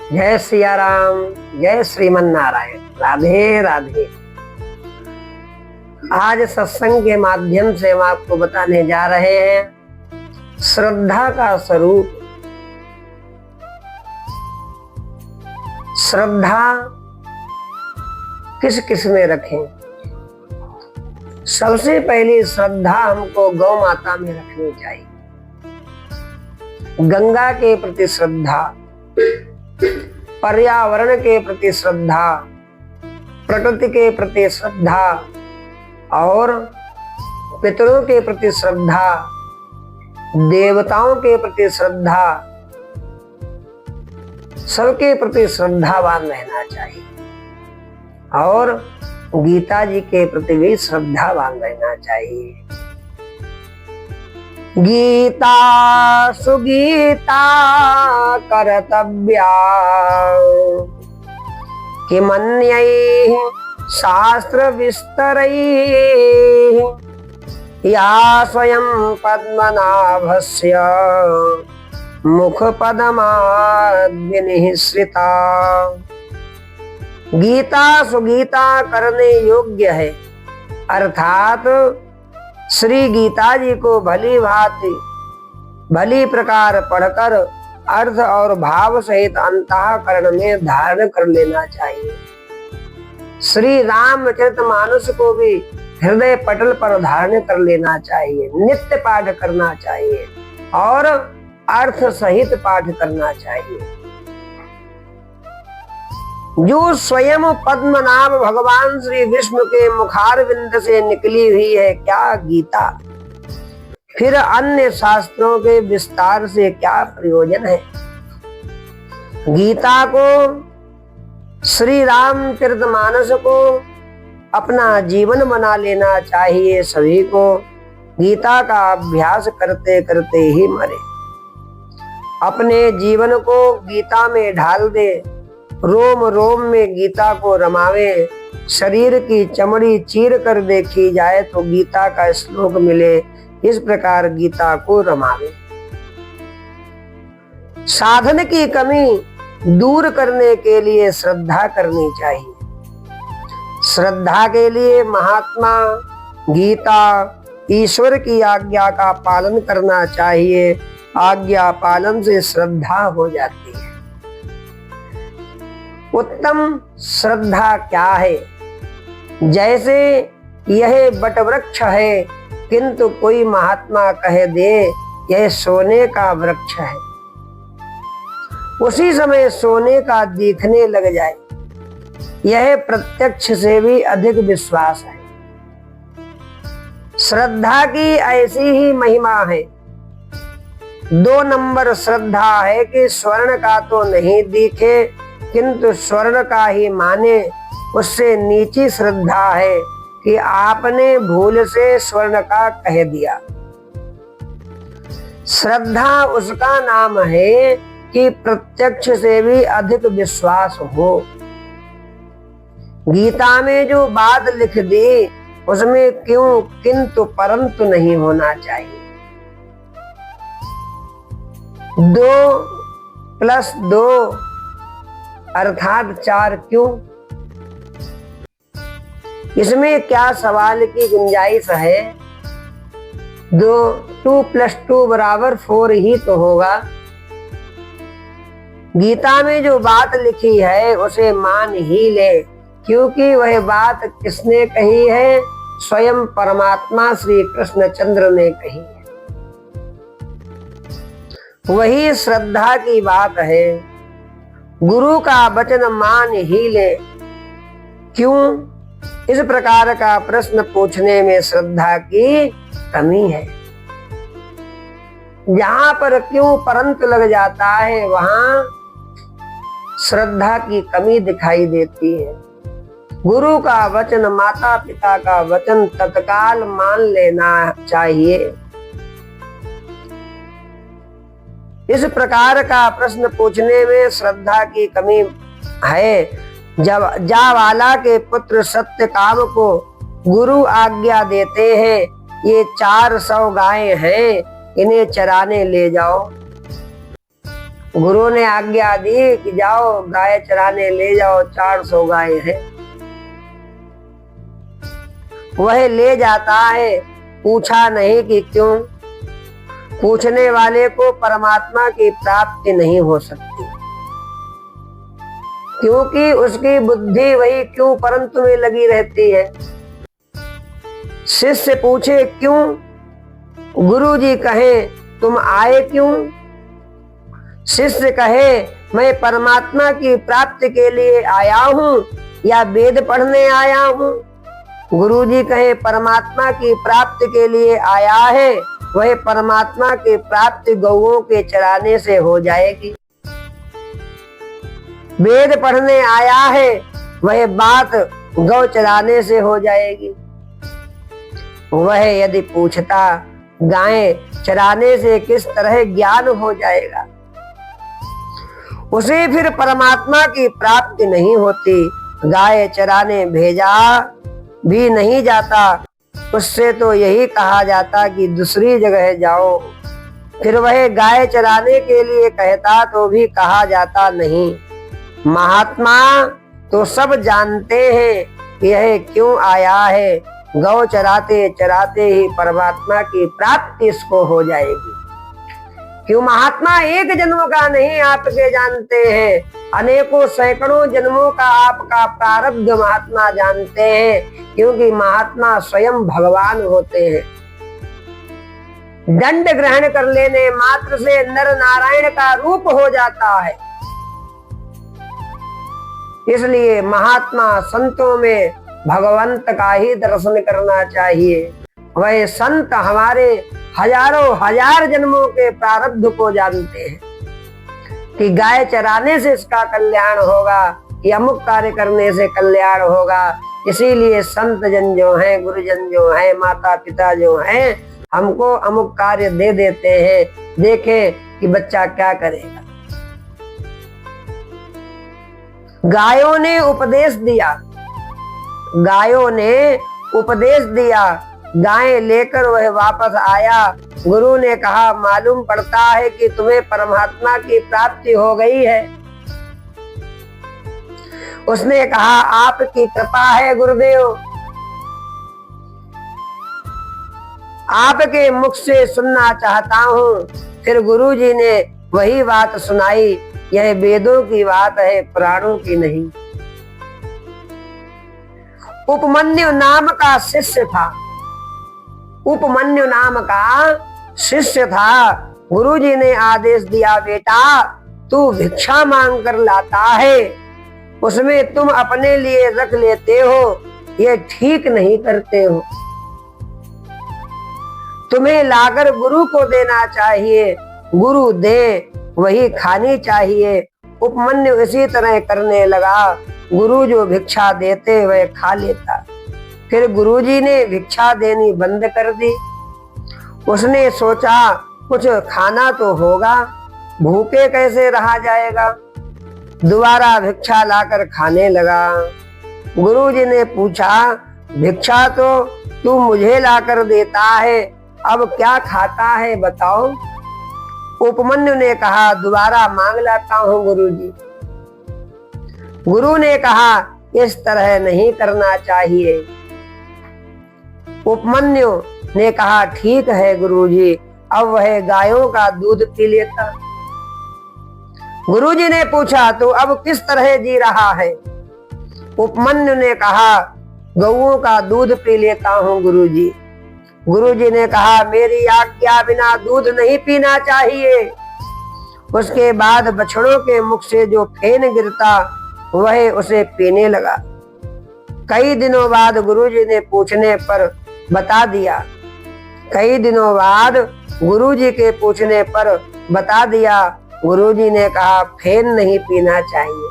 जय सिया राम, जय श्रीमन नारायण। राधे राधे। आज सत्संग के माध्यम से हम आपको बताने जा रहे हैं श्रद्धा का स्वरूप। श्रद्धा किस किस में रखें? सबसे पहली श्रद्धा हमको गौ माता में रखनी चाहिए। गंगा के प्रति श्रद्धा, पर्यावरण के प्रति श्रद्धा, प्रकृति के प्रति श्रद्धा और पितरों के प्रति श्रद्धा, देवताओं के प्रति श्रद्धा, सबके प्रति श्रद्धावान रहना चाहिए। और गीता जी के प्रति भी श्रद्धावान रहना चाहिए। गीता सुगीता कर्तव्या किमन्यैः शास्त्र विस्तरैः या स्वयं पद्मनाभस्य मुखपद्माद्विनिःसृता। गीता सुगीता करने योग्य है, अर्थात श्री गीता जी को भली भांति भली प्रकार पढ़कर अर्थ और भाव सहित अंतःकरण में धारण कर लेना चाहिए। श्री रामचरितमानस को भी हृदय पटल पर धारण कर लेना चाहिए। नित्य पाठ करना चाहिए और अर्थ सहित पाठ करना चाहिए। जो स्वयं पद्मनाभ भगवान श्री विष्णु के मुखारविंद से निकली हुई है क्या गीता, फिर अन्य शास्त्रों के विस्तार से क्या प्रयोजन है? गीता को, श्री रामचरितमानस को अपना जीवन बना लेना चाहिए। सभी को गीता का अभ्यास करते करते ही मरे। अपने जीवन को गीता में ढाल दे, रोम रोम में गीता को रमावे। शरीर की चमड़ी चीर कर देखी जाए तो गीता का श्लोक मिले, इस प्रकार गीता को रमावे। साधन की कमी दूर करने के लिए श्रद्धा करनी चाहिए। श्रद्धा के लिए महात्मा, गीता, ईश्वर की आज्ञा का पालन करना चाहिए। आज्ञा पालन से श्रद्धा हो जाती है। उत्तम श्रद्धा क्या है? जैसे यह बटवृक्ष है, किंतु कोई महात्मा कह दे यह सोने का वृक्ष है, उसी समय सोने का दिखने लग जाए, यह प्रत्यक्ष से भी अधिक विश्वास है। श्रद्धा की ऐसी ही महिमा है। 2 नंबर श्रद्धा है कि स्वर्ण का तो नहीं दिखे किंतु स्वर्ण का ही माने। उससे नीची श्रद्धा है कि आपने भूल से स्वर्ण का कह दिया। श्रद्धा उसका नाम है कि प्रत्यक्ष से भी अधिक विश्वास हो। गीता में जो बात लिख दी उसमें क्यों किंतु परंतु नहीं होना चाहिए। 2 + 2 अर्थात 4 क्यों? इसमें क्या सवाल की गुंजाइश है? 2 + 2 = 4 ही तो होगा। गीता में जो बात लिखी है उसे मान ही ले, क्योंकि वह बात किसने कही है? स्वयं परमात्मा श्री कृष्णचंद्र ने कही है। वही श्रद्धा की बात है। गुरु का वचन मान ही ले। क्यों? इस प्रकार का प्रश्न पूछने में श्रद्धा की कमी है। जहां पर क्यों परंतु लग जाता है वहां श्रद्धा की कमी दिखाई देती है। गुरु का वचन, माता पिता का वचन तत्काल मान लेना चाहिए। इस प्रकार का प्रश्न पूछने में श्रद्धा की कमी है। जब जावाला के पुत्र सत्यकाम को गुरु आज्ञा देते हैं, ये 400 गायें हैं, इन्हें चराने ले जाओ। गुरु ने आज्ञा दी कि जाओ गाय चराने ले जाओ, 400 गाय है। वह ले जाता है, पूछा नहीं कि क्यों। पूछने वाले को परमात्मा की प्राप्ति नहीं हो सकती, क्योंकि उसकी बुद्धि वही क्यों परंतु में लगी रहती है। शिष्य पूछे क्यों, गुरु जी कहे तुम आए क्यों। शिष्य कहे मैं परमात्मा की प्राप्ति के लिए आया हूँ या वेद पढ़ने आया हूँ। गुरु जी कहे परमात्मा की प्राप्ति के लिए आया है, वह परमात्मा की प्राप्ति गौओं के चराने से हो जाएगी। वेद पढ़ने आया है, वह बात गौ चराने से हो जाएगी। वह यदि पूछता गाय चराने से किस तरह ज्ञान हो जाएगा, उसे फिर परमात्मा की प्राप्ति नहीं होती। गाय चराने भेजा भी नहीं जाता, उससे तो यही कहा जाता कि दूसरी जगह जाओ। फिर वह गाय चराने के लिए कहता तो भी कहा जाता नहीं। महात्मा तो सब जानते हैं यह क्यों आया है, गौ चराते चराते ही परमात्मा की प्राप्ति इसको हो जाएगी। क्यों महात्मा एक जन्म का नहीं आपके जानते हैं, अनेकों सैकड़ों जन्मों का आपका प्रारब्ध महात्मा जानते हैं, क्योंकि महात्मा स्वयं भगवान होते हैं। दंड ग्रहण कर लेने मात्र से नर नारायण का रूप हो जाता है। इसलिए महात्मा संतों में भगवंत का ही दर्शन करना चाहिए। वह संत हमारे हजारों हजार जन्मों के प्रारब्ध को जानते हैं कि गाय चराने से इसका कल्याण होगा, कि अमुक कार्य करने से कल्याण होगा। इसीलिए संत जन जो हैं, गुरुजन जो हैं, माता पिता जो हैं, हमको अमुक कार्य दे देते हैं, देखें कि बच्चा क्या करेगा। गायों ने उपदेश दिया, गायों ने उपदेश दिया। गाय लेकर वह वापस आया। गुरु ने कहा मालूम पड़ता है कि तुम्हें परमात्मा की प्राप्ति हो गई है। उसने कहा आपकी कृपा है गुरुदेव, आपके मुख से सुनना चाहता हूँ। फिर गुरु जी ने वही बात सुनाई, यह वेदों की बात है, पुराणों की नहीं। उपमन्यु नाम का शिष्य था, उपमन्यु नाम का शिष्य था। गुरुजी ने आदेश दिया बेटा तू भिक्षा मांग कर लाता है, उसमें तुम अपने लिए रख लेते हो, ये ठीक नहीं करते हो। तुम्हें लाकर गुरु को देना चाहिए, गुरु दे वही खानी चाहिए। उपमन्यु इसी तरह करने लगा, गुरु जो भिक्षा देते वह खा लेता। फिर गुरुजी ने भिक्षा देनी बंद कर दी। उसने सोचा कुछ खाना तो होगा, भूखे कैसे रहा जाएगा। दोबारा भिक्षा लाकर खाने लगा। गुरुजी ने पूछा भिक्षा तो तू मुझे लाकर देता है, अब क्या खाता है बताओ। उपमन्यु ने कहा दोबारा मांग लाता हूँ गुरुजी। गुरु ने कहा इस तरह नहीं करना चाहिए। उपमन्यु ने कहा ठीक है गुरुजी। अब वह गायों का दूध पी लेता। गुरुजी ने पूछा तो अब किस तरह जी रहा है। उपमन्यु ने कहा गौओं का दूध पी लेता हूँ गुरुजी। गुरुजी ने कहा मेरी आज्ञा बिना दूध नहीं पीना चाहिए। उसके बाद बछड़ों के मुख से जो फेन गिरता वह उसे पीने लगा। कई दिनों बाद गुरुजी ने पूछने पर बता दिया। कई दिनों बाद गुरुजी के पूछने पर बता दिया। गुरुजी ने कहा फेन नहीं पीना चाहिए,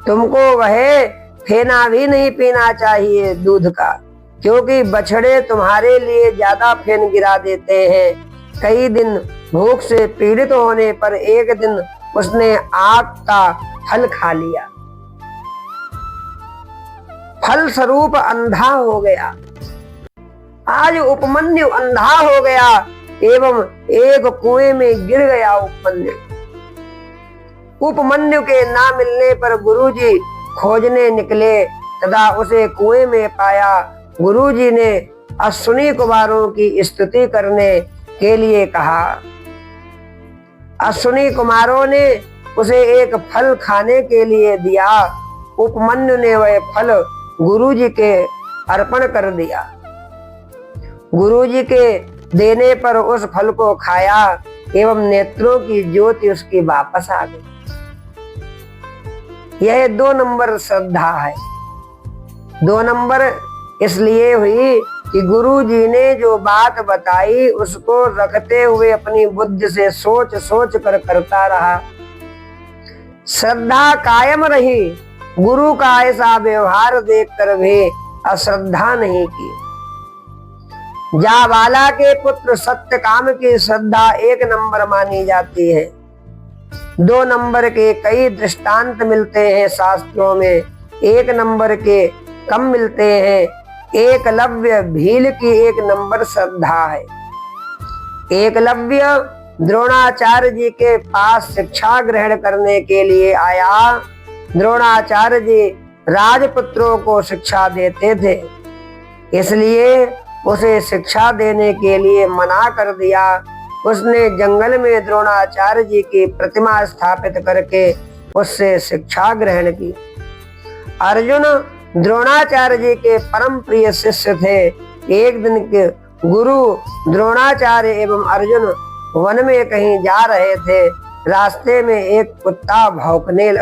तुमको वह फेना भी नहीं पीना चाहिए दूध का, क्योंकि बछड़े तुम्हारे लिए ज्यादा फेन गिरा देते हैं। कई दिन भूख से पीड़ित होने पर एक दिन उसने आग का फल खा लिया, फल स्वरूप अंधा हो गया। आज उपमन्यु अंधा हो गया, एवं एक कुएं में गिर गया उपमन्यु के ना मिलने पर गुरुजी खोजने निकले तथा उसे कुएं में पाया। गुरुजी ने अश्विनी कुमारों की स्तुति करने के लिए कहा। अश्विनी कुमारों ने उसे एक फल खाने के लिए दिया। उपमन्यु ने वह फल गुरुजी के अर्पण कर दिया। गुरुजी के देने पर उस फल को खाया एवं नेत्रों की ज्योति उसकी वापस आ गई। यह 2 नंबर श्रद्धा है। 2 नंबर इसलिए हुई कि गुरुजी ने जो बात बताई उसको रखते हुए अपनी बुद्धि से सोच सोच कर करता रहा। श्रद्धा कायम रही। गुरु का ऐसा व्यवहार देखकर भी अश्रद्धा नहीं की। जाबाला के पुत्र सत्यकाम की श्रद्धा 1 नंबर मानी जाती है। 2 नंबर के कई दृष्टांत मिलते हैं शास्त्रों में, 1 नंबर के कम मिलते हैं। एकलव्य भील की 1 नंबर श्रद्धा है। एकलव्य द्रोणाचार्य जी के पास शिक्षा ग्रहण करने के लिए आया। द्रोणाचार्य जी राजपुत्रों को शिक्षा देते थे, इसलिए उसे शिक्षा देने के लिए मना कर दिया। उसने जंगल में द्रोणाचार्य जी की प्रतिमा स्थापित करके उससे शिक्षा ग्रहण की। अर्जुन द्रोणाचार्य जी के परम प्रिय शिष्य थे। एक दिन के गुरु द्रोणाचार्य एवं अर्जुन वन में कहीं जा रहे थे। रास्ते में एक कुत्ता भौंकने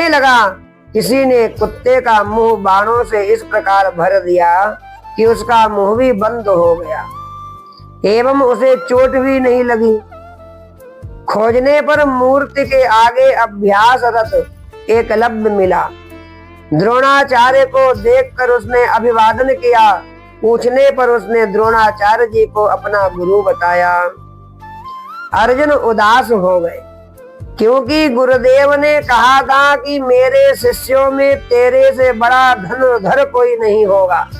लगा। किसी ने कुत्ते का मुंह बाणों से इस प्रकार भर दिया कि उसका मुंह भी बंद हो गया एवं उसे चोट भी नहीं लगी। खोजने पर मूर्ति के आगे अभ्यासरत एकलव्य मिला। द्रोणाचार्य को देखकर उसने अभिवादन किया। पूछने पर उसने द्रोणाचार्य जी को अपना गुरु बताया। अर्जुन उदास हो गए, क्योंकि गुरुदेव ने कहा था कि मेरे शिष्यों में तेरे से बड़ा धनुर्धर कोई नहीं होगा।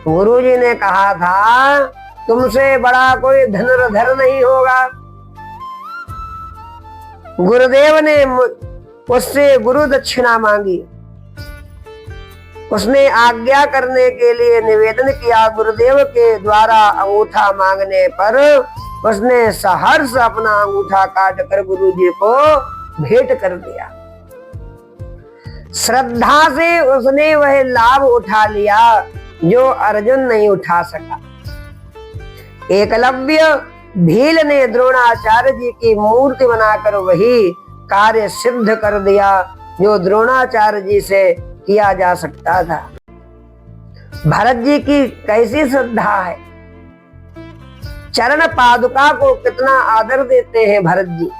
गुरुजी ने कहा था तुमसे बड़ा कोई धनुर्धर नहीं होगा। गुरुदेव ने उससे गुरु दक्षिणा मांगी। उसने आज्ञा करने के लिए निवेदन किया। गुरुदेव के द्वारा अंगूठा मांगने पर उसने सहर्ष अपना अंगूठा काट कर गुरुजी को भेंट कर दिया। श्रद्धा से उसने वह लाभ उठा लिया जो अर्जुन नहीं उठा सका। एकलव्य भील ने द्रोणाचार्य जी की मूर्ति बनाकर वही कार्य सिद्ध कर दिया जो द्रोणाचार्य जी से किया जा सकता था। भरत जी की कैसी श्रद्धा है। चरण पादुका को कितना आदर देते हैं भरत जी।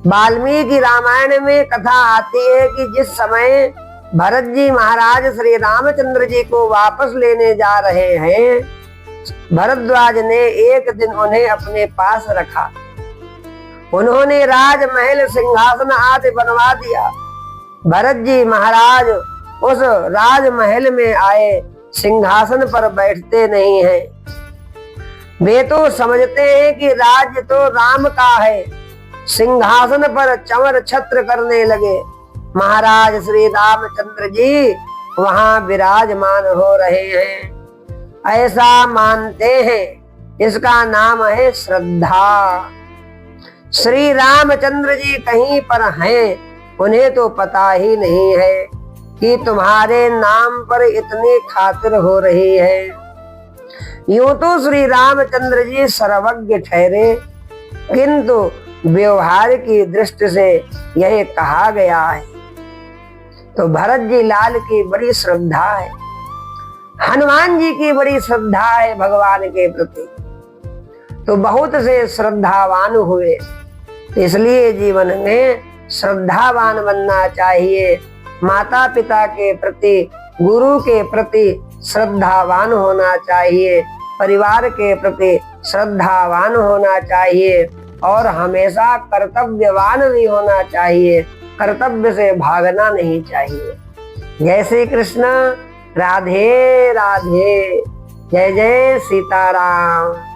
वाल्मीकि रामायण में कथा आती है कि जिस समय भरत जी महाराज श्री रामचंद्र जी को वापस लेने जा रहे हैं, भरद्वाज ने एक दिन उन्हें अपने पास रखा। उन्होंने राजमहल सिंहासन आदि बनवा दिया। भरत जी महाराज उस राजमहल में आए, सिंहासन पर बैठते नहीं हैं। वे तो समझते हैं कि राज्य तो राम का है। सिंहासन पर चमर छत्र करने लगे। महाराज श्री रामचंद्र जी वहां विराजमान हो रहे हैं, ऐसा मानते हैं। इसका नाम है श्रद्धा। श्री रामचंद्र जी कहीं पर हैं, उन्हें तो पता ही नहीं है कि तुम्हारे नाम पर इतनी खातिर हो रही है। यूं तो श्री रामचंद्र जी सर्वज्ञ ठहरे, किंतु व्यवहार की दृष्टि से यह कहा गया है। तो भरत जी लाल की बड़ी श्रद्धा है। हनुमान जी की बड़ी श्रद्धा है भगवान के प्रति। तो बहुत से श्रद्धावान हुए, इसलिए जीवन में श्रद्धावान बनना चाहिए। माता पिता के प्रति, गुरु के प्रति श्रद्धावान होना चाहिए, परिवार के प्रति श्रद्धावान होना चाहिए और हमेशा कर्तव्यवान भी होना चाहिए। कर्तव्य से भागना नहीं चाहिए। जय श्री कृष्ण। राधे राधे। जय जय सीताराम।